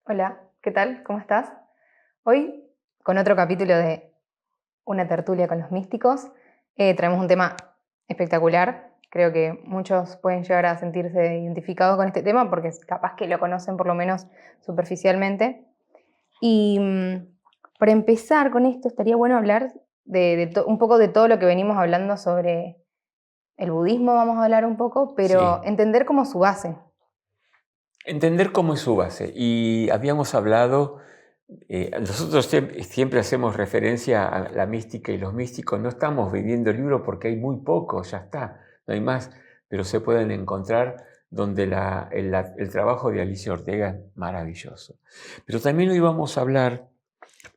Hola, ¿qué tal? ¿Cómo estás? Hoy, con otro capítulo de Una tertulia con los místicos, traemos un tema espectacular. Creo que muchos pueden llegar a sentirse identificados con este tema porque capaz que lo conocen por lo menos superficialmente. Y para empezar con esto, estaría bueno hablar de un poco de todo lo que venimos hablando sobre el budismo, vamos a hablar un poco, pero Sí, entender como su base. entender cómo es su base. Y habíamos hablado, nosotros siempre hacemos referencia a la mística y los místicos. No estamos vendiendo el libro porque hay muy poco, ya está, no hay más, pero se pueden encontrar donde el trabajo de Alicia Ortega es maravilloso. Pero también hoy vamos a hablar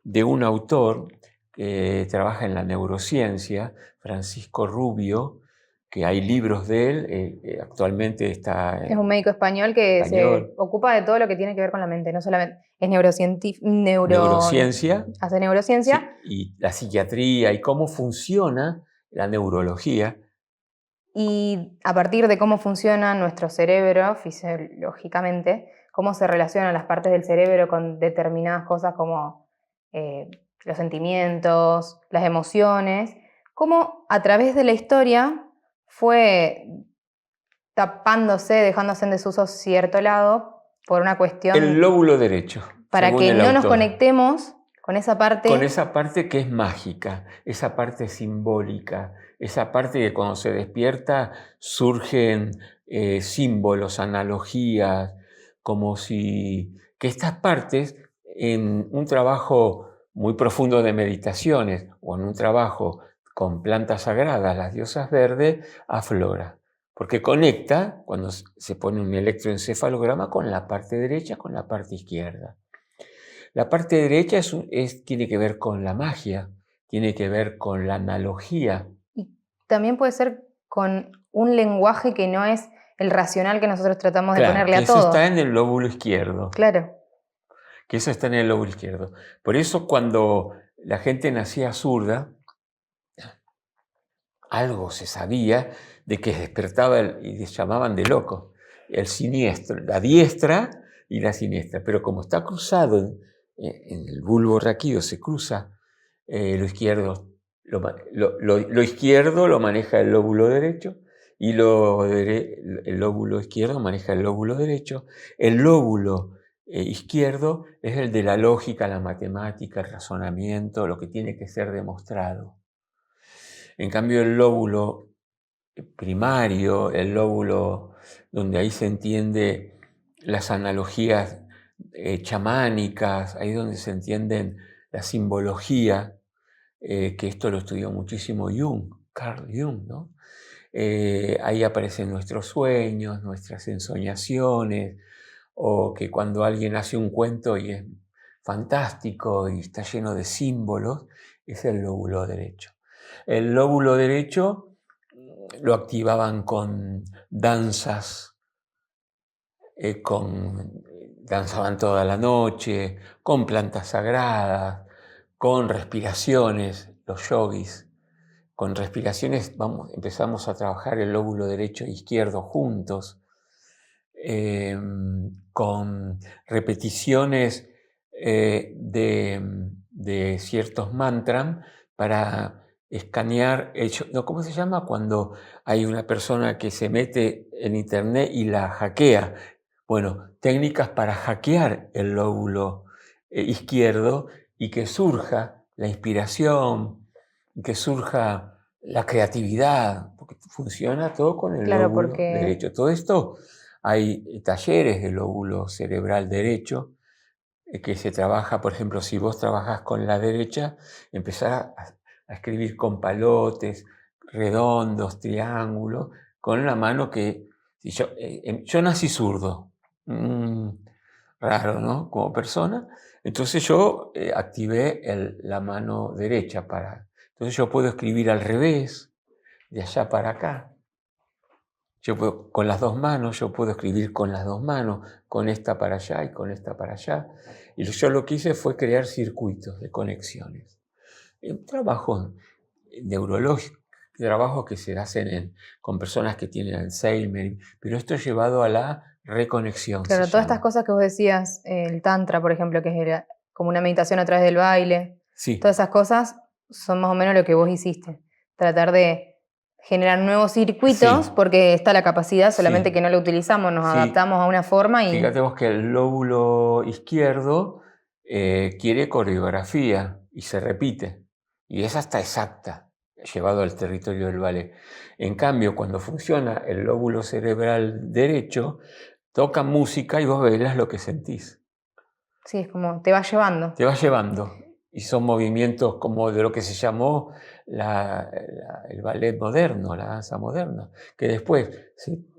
de un autor que trabaja en la neurociencia, Francisco Rubio, que hay libros de él, actualmente está Es en un médico español que se español. ocupa de todo lo que tiene que ver con la mente, no solamente es Neurociencia, hace neurociencia sí, y la psiquiatría y cómo funciona la neurología. y a partir de cómo funciona nuestro cerebro fisiológicamente, cómo se relacionan las partes del cerebro con determinadas cosas como eh, los sentimientos, las emociones, cómo a través de la historia fue tapándose, dejándose en desuso cierto lado por una El cuestión lóbulo derecho, para según que el no nos autor, conectemos con esa con parte. esa parte que es mágica, esa parte simbólica, esa parte que cuando se despierta surgen símbolos, analogías, como si que estas partes en un trabajo muy profundo de meditaciones o en un trabajo con plantas sagradas, las diosas verdes, aflora. Porque conecta, cuando se pone un electroencefalograma, con la parte derecha, con la parte izquierda. La parte derecha tiene que ver con la magia, tiene que ver con la analogía. Y también puede ser con un lenguaje que no es el racional que nosotros tratamos de Claro, ponerle que a eso está todo. en el lóbulo izquierdo, Claro. que eso está en el lóbulo izquierdo. Por eso cuando la gente nacía zurda, algo se sabía de que despertaba y les llamaban de loco, el siniestro, la diestra y la siniestra. Pero como está cruzado en el bulbo raquídeo, se cruza lo izquierdo, lo izquierdo lo maneja el lóbulo derecho y el lóbulo izquierdo maneja el lóbulo derecho. El lóbulo izquierdo es el de la lógica, la matemática, el razonamiento, lo que tiene que ser demostrado. En cambio, el lóbulo primario, el lóbulo donde ahí se entiende las analogías chamánicas, ahí donde se entienden la simbología, que esto lo estudió muchísimo Jung, Carl Jung, ¿no? Ahí aparecen nuestros sueños, nuestras ensoñaciones, o que cuando alguien hace un cuento y es fantástico y está lleno de símbolos, es el lóbulo derecho. El lóbulo derecho lo activaban con danzas, danzaban toda la noche, con plantas sagradas, con respiraciones, los yogis. Con respiraciones empezamos a trabajar el lóbulo derecho e izquierdo juntos, con repeticiones de ciertos mantras para escanear, no, ¿cómo se llama? Cuando hay una persona que se mete en internet y la hackea. Bueno, técnicas para hackear el lóbulo izquierdo y que surja la inspiración, que surja la creatividad, porque funciona todo con el Claro, lóbulo porque derecho. Todo esto hay talleres del lóbulo cerebral derecho que se trabaja, por ejemplo, si vos trabajás con la derecha, empezar a escribir con palotes, redondos, triángulos, con una mano que... Si yo nací zurdo, mm, raro, ¿no? Como persona. Entonces yo activé la mano derecha para... Entonces yo puedo escribir al revés, de allá para acá. Con las dos manos, yo puedo escribir con las dos manos, con esta para allá y con esta para allá. Y yo lo que hice fue crear circuitos de conexiones. Un trabajo neurológico, trabajos que se hacen con personas que tienen Alzheimer, pero esto es llevado a la reconexión. Claro, todas estas cosas que vos decías, el tantra, por ejemplo, que es como una meditación a través del baile, Sí. Todas esas cosas son más o menos lo que vos hiciste. Tratar de generar nuevos circuitos, Sí. porque está la capacidad, solamente Sí. que no lo utilizamos, nos adaptamos a una forma y... Fíjate vos que el lóbulo izquierdo quiere coreografía y se repite. Y esa está exacta, llevado al territorio del ballet. En cambio, cuando funciona el lóbulo cerebral derecho, toca música y vos bailas lo que sentís. Sí, es como te va llevando. Te va llevando. Y son movimientos como de lo que se llamó el ballet moderno, la danza moderna, que después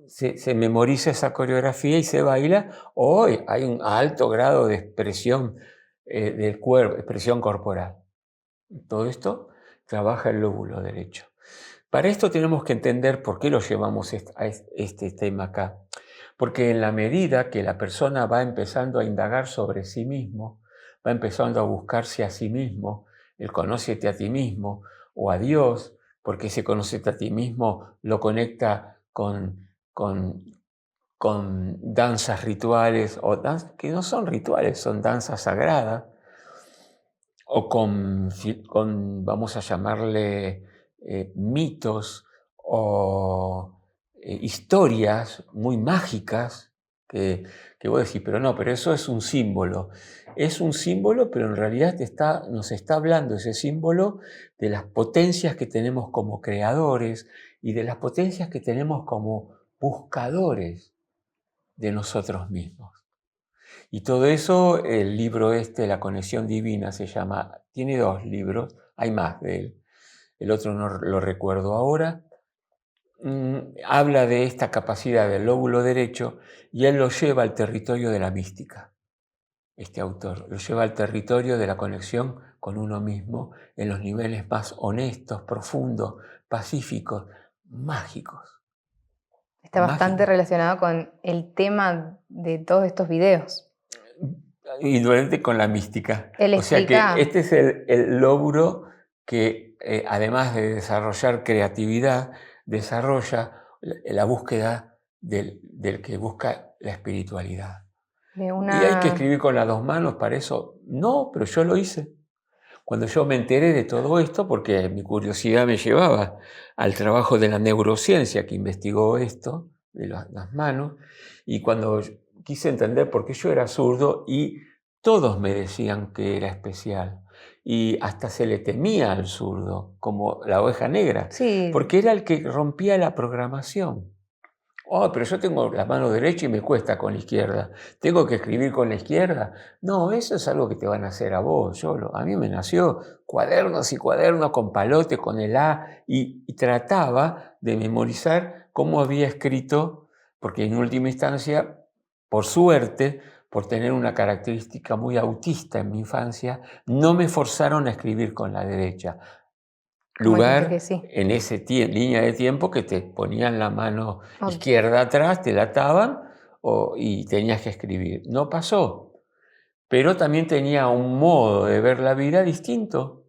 se memoriza esa coreografía y se baila, o hay un alto grado de expresión del cuerpo, expresión corporal. Todo esto trabaja el lóbulo derecho. Para esto tenemos que entender por qué lo llevamos a este tema acá. Porque en la medida que la persona va empezando a indagar sobre sí mismo, va empezando a buscarse a sí mismo, el conócete a ti mismo o a Dios, porque ese conócete a ti mismo lo conecta con danzas rituales, o que no son rituales, son danzas sagradas, o con vamos a llamarle, mitos o historias muy mágicas que vos decís, pero no, pero eso es un símbolo. Es un símbolo, pero en realidad nos está hablando ese símbolo de las potencias que tenemos como creadores y de las potencias que tenemos como buscadores de nosotros mismos. Y todo eso, el libro La conexión divina, se llama, tiene 2 libros, hay más de él, el otro no lo recuerdo ahora. Habla de esta capacidad del lóbulo derecho y él lo lleva al territorio de la mística, este autor, lo lleva al territorio de la conexión con uno mismo en los niveles más honestos, profundos, pacíficos, mágicos. Está bastante relacionado con el tema de todos estos videos. Indudablemente con la mística. O sea que este es el lóbulo que, además de desarrollar creatividad, desarrolla la búsqueda del que busca la espiritualidad. ¿Y hay que escribir con las 2 manos para eso? No, pero yo lo hice. Cuando yo me enteré de todo esto, porque mi curiosidad me llevaba al trabajo de la neurociencia que investigó esto, de las manos, y cuando quise entender por qué yo era zurdo y todos me decían que era especial, y hasta se le temía al zurdo, como la oveja negra, porque era el que rompía la programación. Oh, pero yo tengo la mano derecha y me cuesta con la izquierda. ¿Tengo que escribir con la izquierda? No, eso es algo que te van a hacer a vos. A mí me nació cuadernos y cuadernos con palote, con el A, y trataba de memorizar cómo había escrito, porque en última instancia, por suerte, por tener una característica muy autista en mi infancia, no me forzaron a escribir con la derecha. Lugar en esa línea de tiempo que te ponían la mano izquierda atrás, te la ataban y tenías que escribir. No pasó, pero también tenía un modo de ver la vida distinto.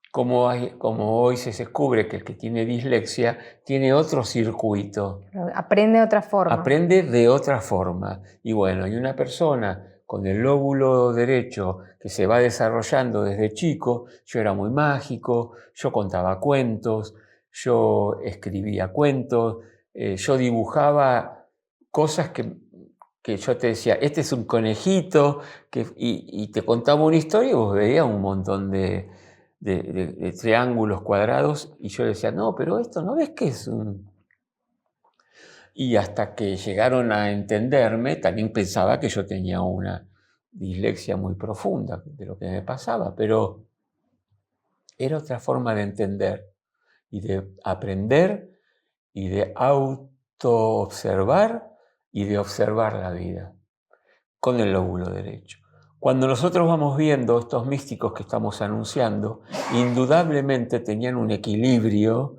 Como hoy se descubre que el que tiene dislexia tiene otro circuito. Aprende de otra forma. Aprende de otra forma. Y bueno, hay una persona con el lóbulo derecho que se va desarrollando desde chico. Yo era muy mágico, yo contaba cuentos, yo escribía cuentos, yo dibujaba cosas que yo te decía, este es un conejito, y te contaba una historia y vos veías un montón de triángulos cuadrados y yo decía, no, pero esto no ves que es un... Y hasta que llegaron a entenderme, también pensaba que yo tenía una dislexia muy profunda de lo que me pasaba, pero era otra forma de entender y de aprender y de autoobservar y de observar la vida con el lóbulo derecho. Cuando nosotros vamos viendo estos místicos que estamos anunciando, indudablemente tenían un equilibrio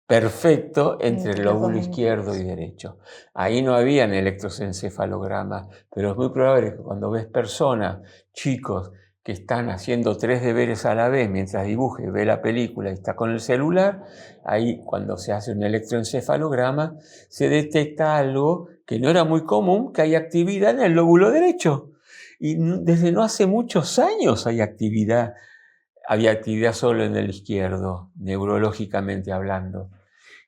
perfecto entre el lóbulo izquierdo y derecho. Ahí no habían electroencefalogramas, pero es muy probable que cuando ves personas, chicos, que están haciendo 3 deberes a la vez mientras dibuja y ve la película y está con el celular, ahí cuando se hace un electroencefalograma se detecta algo que no era muy común, que hay actividad en el lóbulo derecho. Y desde no hace muchos años había actividad solo en el izquierdo, neurológicamente hablando.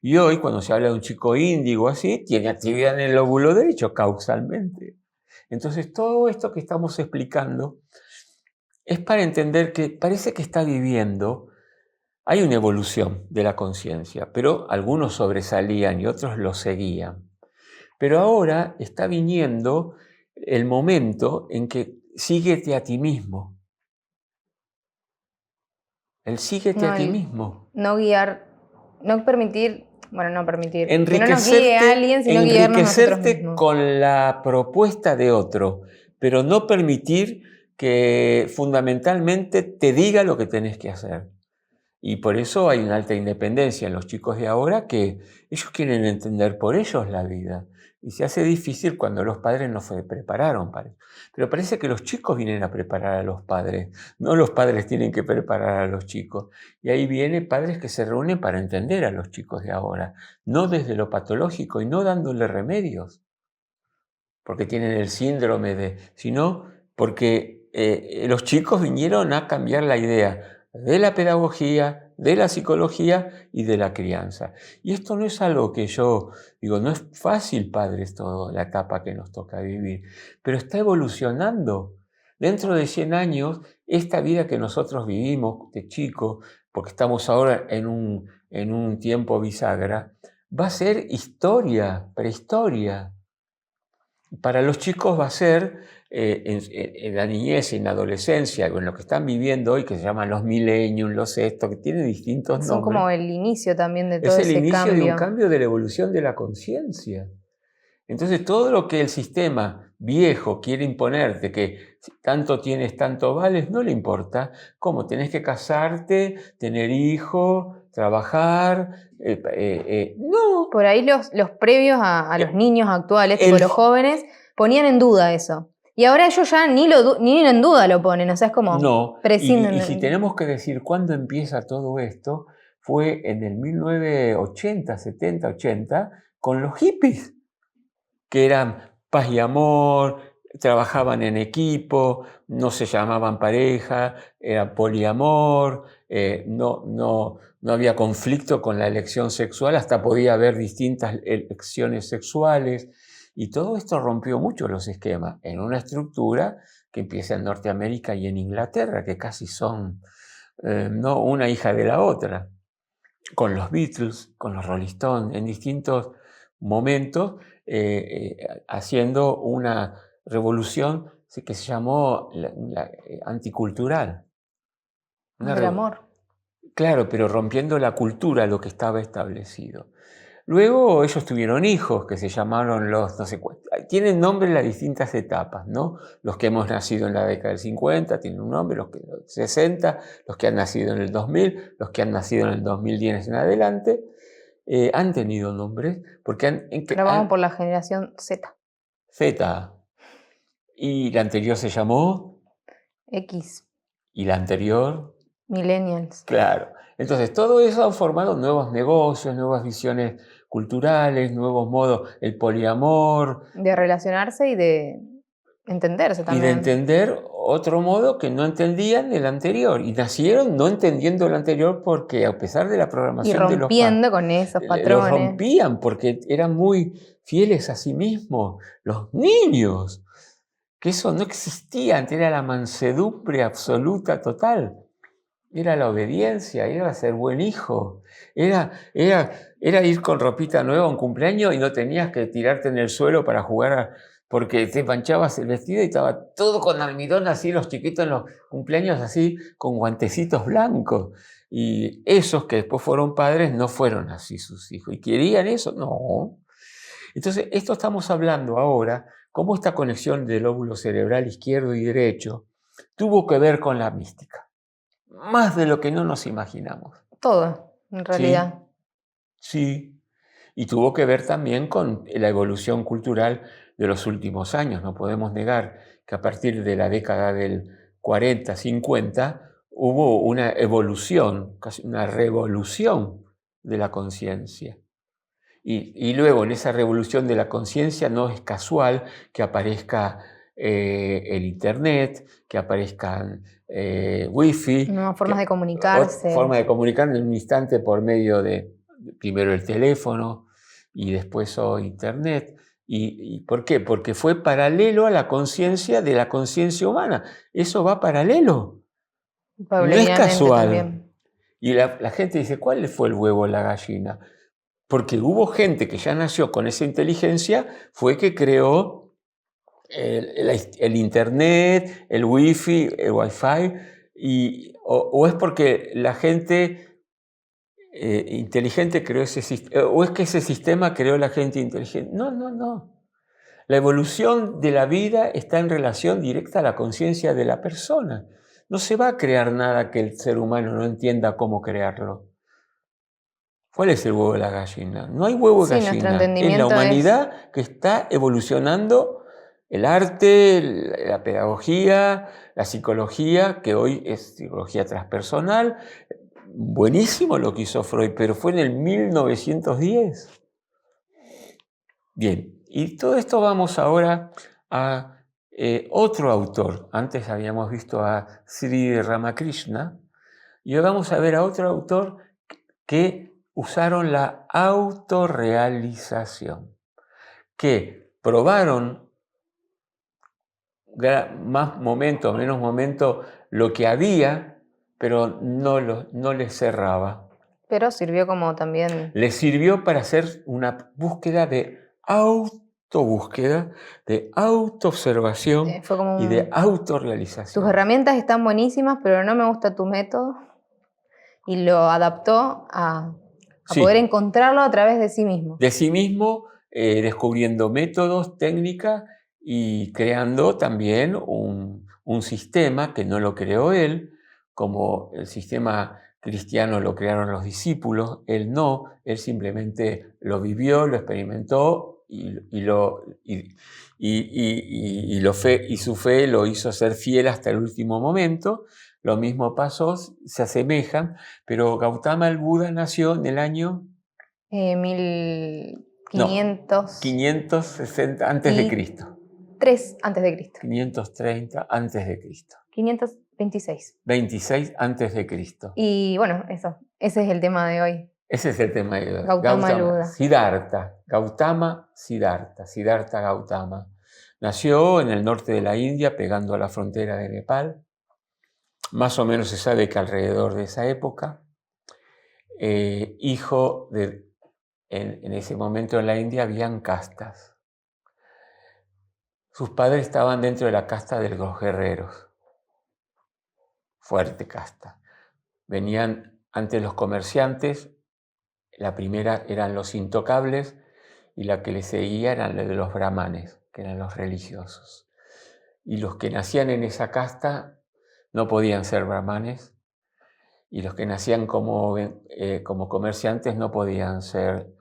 Y hoy, cuando se habla de un chico índigo así, tiene actividad en el lóbulo derecho causalmente. Entonces, todo esto que estamos explicando es para entender que parece que está viviendo, hay una evolución de la conciencia, pero algunos sobresalían y otros lo seguían. Pero ahora está viniendo el momento en que síguete a ti mismo. El síguete a ti mismo. No guiar, no permitir, bueno, no permitir, que no nos Enriquecerte, guíe alguien, sino guiarnos nosotros mismos. Con la propuesta de otro, pero no permitir que fundamentalmente te diga lo que tenés que hacer. Y por eso hay una alta independencia en los chicos de ahora, que ellos quieren entender por ellos la vida. Y se hace difícil cuando los padres no se prepararon para eso. Pero parece que los chicos vienen a preparar a los padres, no los padres tienen que preparar a los chicos. Y ahí vienen padres que se reúnen para entender a los chicos de ahora, no desde lo patológico y no dándole remedios, porque tienen el síndrome sino porque los chicos vinieron a cambiar la idea de la pedagogía, de la psicología y de la crianza. Y esto no es algo que yo digo, no es fácil, padres, toda la etapa que nos toca vivir, pero está evolucionando. Dentro de 100 años, esta vida que nosotros vivimos de chico, porque estamos ahora en un tiempo bisagra, va a ser historia, prehistoria. Para los chicos va a ser en la niñez y en la adolescencia, en lo que están viviendo hoy, que se llaman los millennials, los esto, que tienen distintos nombres. Son como el inicio también de todo ese cambio. Es el inicio de un cambio de la evolución de la conciencia. Entonces, todo lo que el sistema viejo quiere imponerte, que si tanto tienes, tanto vales, no le importa. ¿Cómo? Tenés que casarte, tener hijos, trabajar. No. Por ahí los previos a los niños actuales, tipo los jóvenes, ponían en duda eso. Y ahora ellos ya ni en duda lo ponen, o sea, es como no. prescinden. Y si tenemos que decir cuándo empieza todo esto, fue en el 1980, 70, 80, con los hippies, que eran paz y amor, trabajaban en equipo, no se llamaban pareja, era poliamor, no había conflicto con la elección sexual, hasta podía haber distintas elecciones sexuales. Y todo esto rompió mucho los esquemas en una estructura que empieza en Norteamérica y en Inglaterra, que casi son no una hija de la otra, con los Beatles, con los Rolling Stones, en distintos momentos, haciendo una revolución que se llamó la anticultural. Del amor. Claro, pero rompiendo la cultura, lo que estaba establecido. Luego ellos tuvieron hijos que se llamaron los, no sé cuántos, tienen nombre en las distintas etapas, ¿no? Los que hemos nacido en la década del 50 tienen un nombre, los que en el 60, los que han nacido en el 2000, los que han nacido en el 2010 en adelante, han tenido nombres porque Pero vamos por la generación Z. Z. Y la anterior se llamó X. Y la anterior Millennials. Claro. Entonces, todo eso ha formado nuevos negocios, nuevas visiones culturales, nuevos modos, el poliamor. De relacionarse y de entenderse también. Y de entender otro modo que no entendían el anterior. Y nacieron no entendiendo el anterior porque, a pesar de la programación de los padres, rompiendo con esos patrones. Los rompían porque eran muy fieles a sí mismos. Los niños, que eso no existía antes, era la mansedumbre absoluta, total. Era la obediencia, era ser buen hijo, era ir con ropita nueva a un cumpleaños y no tenías que tirarte en el suelo para jugar porque te manchabas el vestido y estaba todo con almidón así, los chiquitos en los cumpleaños así, con guantecitos blancos. Y esos que después fueron padres no fueron así sus hijos. ¿Y querían eso? No. Entonces, esto estamos hablando ahora, cómo esta conexión del lóbulo cerebral izquierdo y derecho tuvo que ver con la mística. Más de lo que no nos imaginamos. Todo, en realidad. Sí. Y tuvo que ver también con la evolución cultural de los últimos años. No podemos negar que a partir de la década del 40, 50, hubo una evolución, casi una revolución de la conciencia. Y luego en esa revolución de la conciencia no es casual que aparezca el Internet, que aparezcan Wi-Fi. Nuevas formas de comunicarse. Forma de comunicar en un instante por medio de primero el teléfono y después Internet. ¿Y por qué? Porque fue paralelo a la conciencia de la conciencia humana. Eso va paralelo. No es casual. También. Y la gente dice, ¿cuál fue el huevo o la gallina? Porque hubo gente que ya nació con esa inteligencia, fue que creó el Internet, el Wi-Fi, o es porque la gente inteligente creó ese sistema, o es que ese sistema creó la gente inteligente. No. La evolución de la vida está en relación directa a la conciencia de la persona. No se va a crear nada que el ser humano no entienda cómo crearlo. ¿Cuál es el huevo de la gallina? No hay huevo de gallina. Es la humanidad que está evolucionando el arte, la pedagogía, la psicología, que hoy es psicología transpersonal. Buenísimo lo que hizo Freud, pero fue en el 1910. Bien, y todo esto vamos ahora a otro autor. Antes habíamos visto a Sri Ramakrishna, y hoy vamos a ver a otro autor que usaron la autorrealización, que probaron más momento, menos momento, lo que había, pero no les cerraba. Pero sirvió como también... Les sirvió para hacer una búsqueda de autobúsqueda, de autoobservación y de autorrealización. Tus herramientas están buenísimas, pero no me gusta tu método. Y lo adaptó a poder encontrarlo a través de sí mismo. De sí mismo, descubriendo métodos, técnicas y creando también un sistema que no lo creó él, como el sistema cristiano lo crearon los discípulos, él no, él simplemente lo vivió, lo experimentó y su fe lo hizo ser fiel hasta el último momento. Lo mismo pasó, se asemejan, pero Gautama el Buda nació en el año 560 antes de Cristo. 3 antes de Cristo. 530 antes de Cristo. 526. 26 antes de Cristo. Y bueno, ese es el tema de hoy. Ese es el tema de hoy. Gautama el Buda. Siddhartha. Siddhartha Gautama. Nació en el norte de la India, pegando a la frontera de Nepal. Más o menos se sabe que alrededor de esa época, hijo de... En ese momento en la India habían castas. Sus padres estaban dentro de la casta de los guerreros. Fuerte casta. Venían antes los comerciantes, la primera eran los intocables y la que le seguía eran la de los brahmanes, que eran los religiosos. Y los que nacían en esa casta no podían ser brahmanes, y los que nacían como comerciantes no podían ser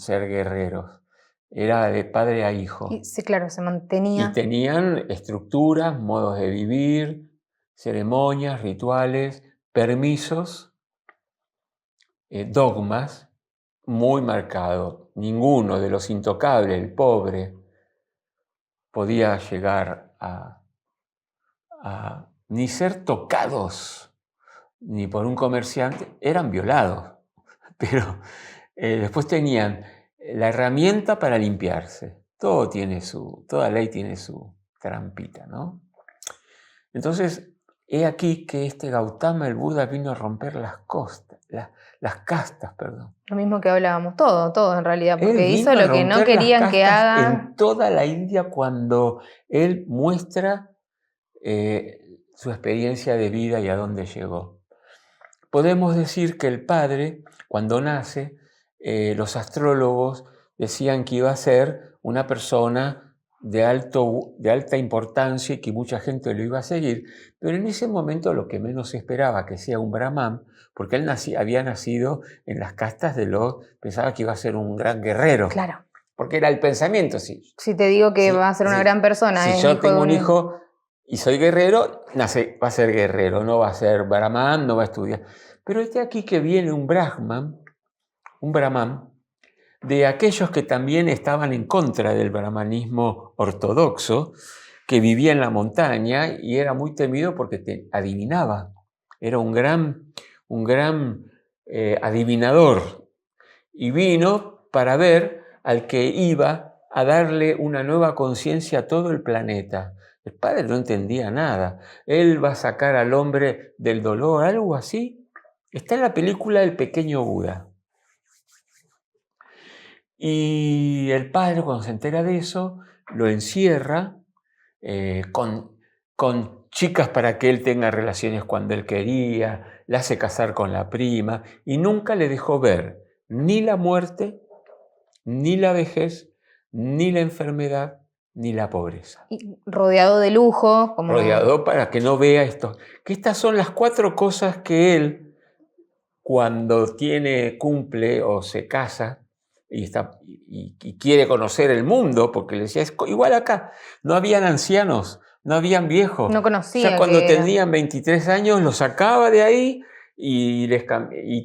guerreros. Era de padre a hijo. Sí, claro, se mantenía. Y tenían estructuras, modos de vivir, ceremonias, rituales, permisos, dogmas muy marcados. Ninguno de los intocables, el pobre, podía llegar a ni ser tocados ni por un comerciante, eran violados, pero después tenían la herramienta para limpiarse. Toda ley tiene su trampita, ¿no? Entonces, he aquí que Gautama el Buda vino a romper las castas. Lo mismo que hablábamos, todo en realidad, porque hizo lo que no querían que hagan. En toda la India, cuando él muestra su experiencia de vida y a dónde llegó. Podemos decir que el padre, cuando nace, los astrólogos decían que iba a ser una persona de alta importancia y que mucha gente lo iba a seguir, pero en ese momento lo que menos esperaba que sea un brahman, porque él había nacido en las castas pensaba que iba a ser un gran guerrero. Claro. Porque era el pensamiento, sí. Si te digo que va a ser una gran persona. Si yo tengo un hijo y soy guerrero, va a ser guerrero, no va a ser brahman, no va a estudiar. Pero este aquí que viene un brahman, de aquellos que también estaban en contra del brahmanismo ortodoxo, que vivía en la montaña y era muy temido porque adivinaba. Era un gran adivinador. Y vino para ver al que iba a darle una nueva conciencia a todo el planeta. El padre no entendía nada. Él va a sacar al hombre del dolor, algo así. Está en la película El pequeño Buda. Y el padre, cuando se entera de eso, lo encierra con chicas para que él tenga relaciones cuando él quería, le hace casar con la prima y nunca le dejó ver ni la muerte, ni la vejez, ni la enfermedad, ni la pobreza. Y rodeado de lujo. Como... Rodeado para que no vea esto. Que estas son las 4 cosas que él, cuando cumple o se casa, y quiere conocer el mundo, porque le decía, es igual acá, no habían ancianos, no habían viejos. No conocía. Ya cuando tenían 23 años los sacaba de ahí y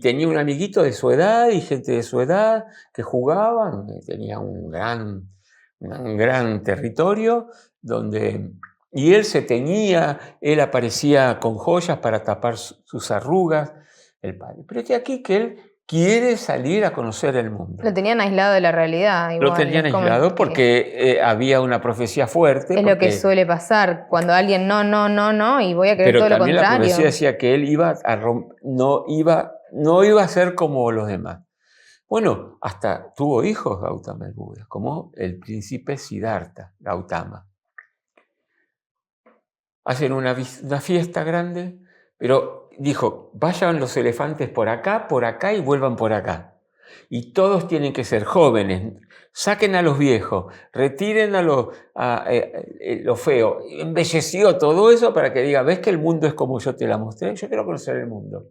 tenía un amiguito de su edad y gente de su edad que jugaban, tenía un gran territorio donde... Y él se teñía, él aparecía con joyas para tapar sus arrugas, el padre. Pero es aquí que él quiere salir a conocer el mundo. Lo tenían aislado de la realidad. Igual. Lo tenían aislado porque había una profecía fuerte. Es lo que suele pasar cuando alguien no, y voy a querer todo lo contrario. Pero también la profecía decía que él no iba a ser como los demás. Bueno, hasta tuvo hijos Gautama el Buda, como el príncipe Siddhartha Gautama. Hacen una fiesta grande, pero dijo, vayan los elefantes por acá y vuelvan por acá. Y todos tienen que ser jóvenes, saquen a los viejos, retiren a lo feo. Embelleció todo eso para que diga, ¿ves que el mundo es como yo te la mostré? Yo quiero conocer el mundo.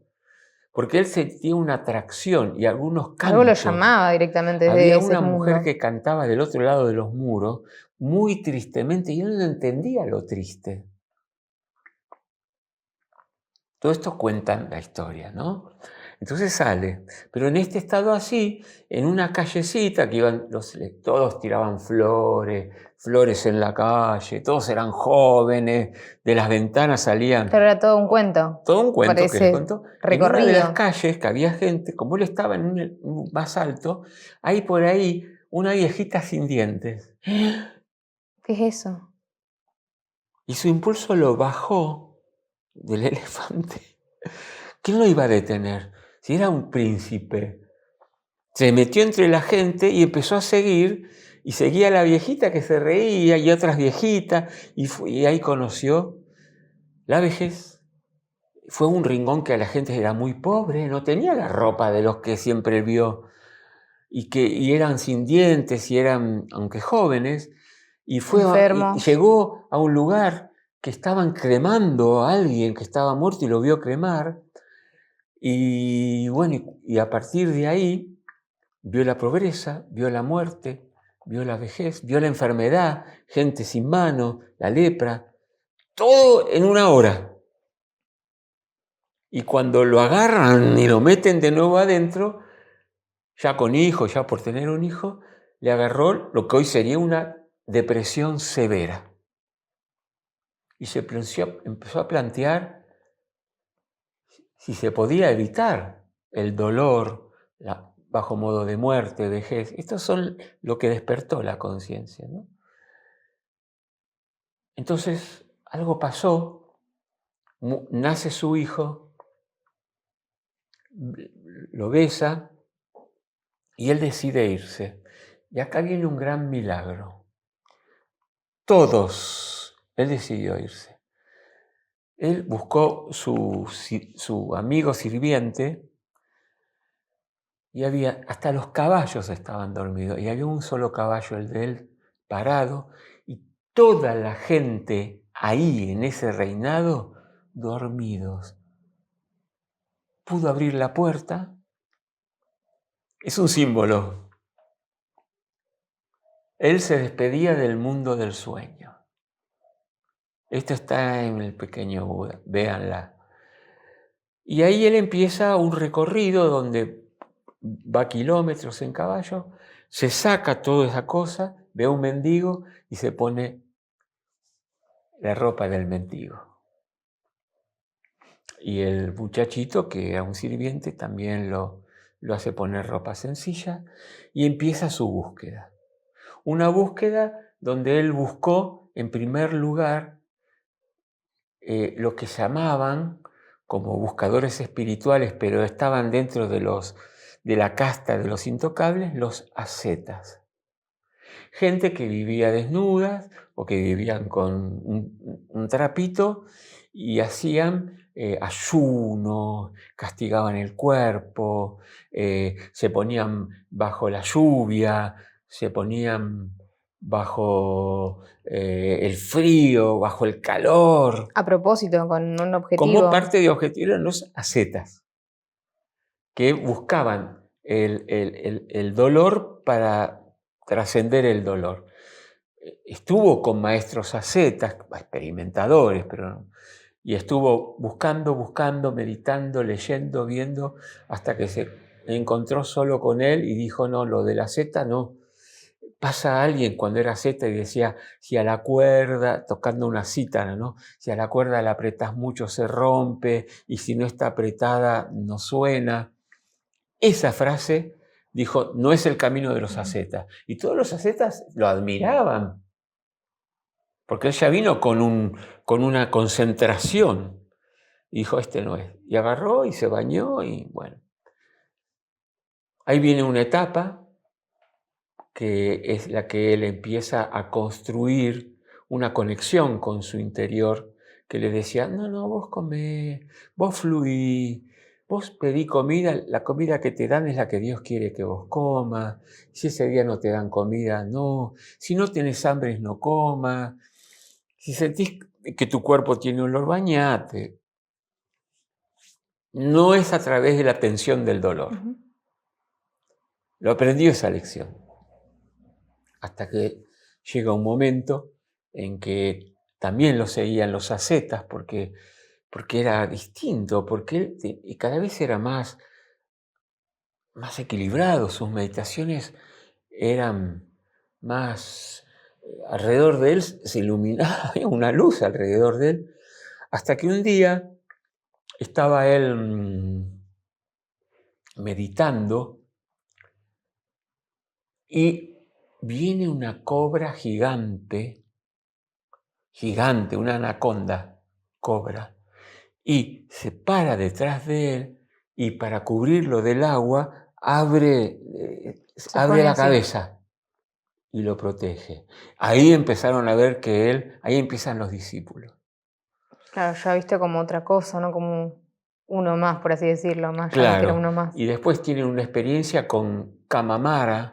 Porque él sentía una atracción y algunos cantos. Algo lo llamaba directamente desde Había ese una mundo. mujer que cantaba del otro lado de los muros, muy tristemente, y él no entendía lo triste. Todo esto cuentan la historia, ¿no? Entonces sale, pero en este estado así, en una callecita que iban, todos tiraban flores en la calle, todos eran jóvenes, de las ventanas salían... Pero era todo un cuento. Todo un cuento que les contó. Recorrido. En una de las calles que había gente, como él estaba en un más alto, hay por ahí una viejita sin dientes. ¿Qué es eso? Y su impulso lo bajó del elefante. ¿Quién lo iba a detener? Si era un príncipe. Se metió entre la gente y empezó a seguir, y seguía a la viejita que se reía y otras viejitas, y ahí conoció la vejez. Fue un rincón que a la gente era muy pobre, no tenía la ropa de los que siempre vio, y eran sin dientes, y eran, aunque jóvenes, y llegó a un lugar que estaban cremando a alguien que estaba muerto y lo vio cremar, y bueno, y a partir de ahí vio la pobreza, vio la muerte, vio la vejez, vio la enfermedad, gente sin manos, la lepra, todo en una hora. Y cuando lo agarran y lo meten de nuevo adentro, ya con hijo, ya por tener un hijo, le agarró lo que hoy sería una depresión severa. Y se empezó a plantear si se podía evitar el dolor, bajo modo de muerte, vejez. Estos son lo que despertó la conciencia, ¿no? Entonces, algo pasó, nace su hijo, lo besa y él decide irse. Y acá viene un gran milagro. Él decidió irse. Él buscó su amigo sirviente y hasta los caballos estaban dormidos y había un solo caballo, el de él, parado, y toda la gente ahí en ese reinado dormidos. Pudo abrir la puerta. Es un símbolo. Él se despedía del mundo del sueño. Esto está en el pequeño Buda, véanla. Y ahí él empieza un recorrido donde va kilómetros en caballo, se saca toda esa cosa, ve a un mendigo y se pone la ropa del mendigo. Y el muchachito, que era un sirviente, también lo hace poner ropa sencilla y empieza su búsqueda. Una búsqueda donde él buscó, en primer lugar, lo que llamaban como buscadores espirituales, pero estaban dentro de la casta de los intocables, los ascetas. Gente que vivía desnudas o que vivían con un trapito y hacían ayuno, castigaban el cuerpo, se ponían bajo la lluvia, se ponían bajo el frío, bajo el calor. A propósito, con un objetivo. Como parte de objetivo eran los ascetas, que buscaban el dolor para trascender el dolor. Estuvo con maestros ascetas, experimentadores, y estuvo buscando, meditando, leyendo, viendo, hasta que se encontró solo con él y dijo, no, lo de la asceta no. Pasa a alguien cuando era asceta y decía, si a la cuerda, tocando una cítara, ¿no? Si a la cuerda la apretas mucho se rompe y si no está apretada no suena. Esa frase dijo, no es el camino de los ascetas. Y todos los ascetas lo admiraban, porque él ya vino con una concentración. Y dijo, este no es. Y agarró y se bañó y bueno. Ahí viene una etapa que es la que él empieza a construir una conexión con su interior, que le decía, no, vos comé, vos fluí, vos pedí comida, la comida que te dan es la que Dios quiere que vos comas, si ese día no te dan comida, no, si no tenés hambre, no comas, si sentís que tu cuerpo tiene olor, bañate. No es a través de la tensión del dolor. Uh-huh. Lo aprendió esa lección. Hasta que llega un momento en que también lo seguían los ascetas, porque era distinto, porque él cada vez era más equilibrado, sus meditaciones eran más, alrededor de él se iluminaba, había una luz alrededor de él, hasta que un día estaba él meditando y viene una cobra gigante, una anaconda cobra, y se para detrás de él y para cubrirlo del agua abre la cabeza y lo protege. Ahí empezaron a ver ahí empiezan los discípulos. Claro, ya visto como otra cosa, ¿no? Como uno más, por así decirlo, más Claro, ya no que era uno más. Y después tienen una experiencia con Kamamara,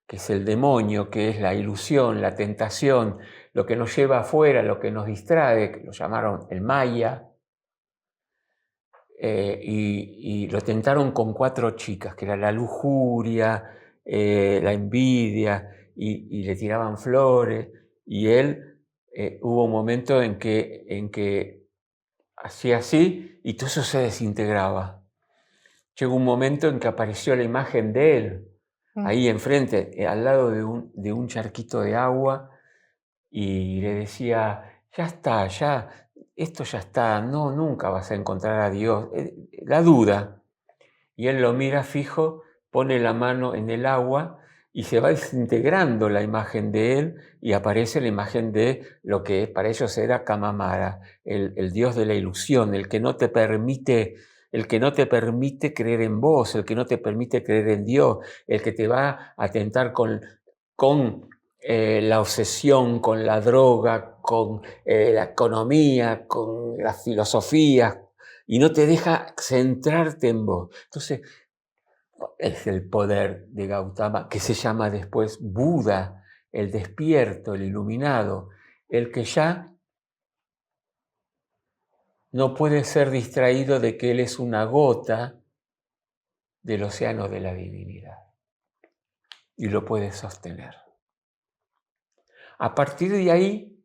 que es el demonio, que es la ilusión, la tentación, lo que nos lleva afuera, lo que nos distrae, que lo llamaron el Maya. Y lo tentaron con 4 chicas, que era la lujuria, la envidia, y le tiraban flores, y él hubo un momento en que hacía así, y todo eso se desintegraba. Llegó un momento en que apareció la imagen de él, ahí enfrente, al lado de un charquito de agua, y le decía, ya está, esto ya está, no, nunca vas a encontrar a Dios. La duda. Y él lo mira fijo, pone la mano en el agua y se va desintegrando la imagen de él y aparece la imagen de lo que para ellos era Kamamara, el Dios de la ilusión, el que no te permite creer en vos, el que no te permite creer en Dios, el que te va a tentar con la obsesión, con la droga, con la economía, con la filosofía, y no te deja centrarte en vos. Entonces, es el poder de Gautama, que se llama después Buda, el despierto, el iluminado, el que ya no puede ser distraído de que él es una gota del océano de la divinidad y lo puede sostener. A partir de ahí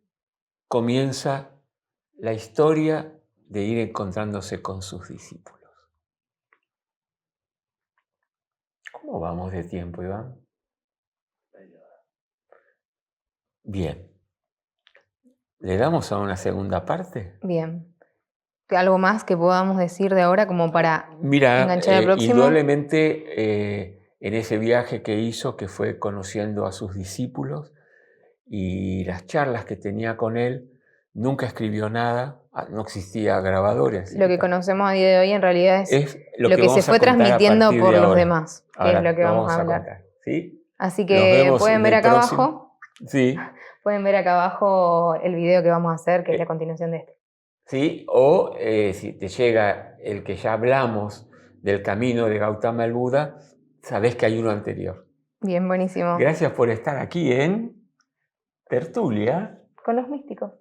comienza la historia de ir encontrándose con sus discípulos. ¿Cómo vamos de tiempo, Iván? Bien. ¿Le damos a una segunda parte? Bien. ¿Algo más que podamos decir de ahora como para enganchar al próximo? Indudablemente en ese viaje que hizo, que fue conociendo a sus discípulos y las charlas que tenía con él, nunca escribió nada, no existía grabadores. Lo que conocemos a día de hoy en realidad es lo que se fue transmitiendo por los demás, que es lo que vamos a hablar. Contar, ¿sí? Así que pueden ver acá abajo. Sí. Pueden ver acá abajo el video que vamos a hacer, que es la continuación de este. ¿Sí? O si te llega el que ya hablamos del camino de Gautama el Buda, sabés que hay uno anterior. Bien, buenísimo. Gracias por estar aquí en Tertulia con los místicos.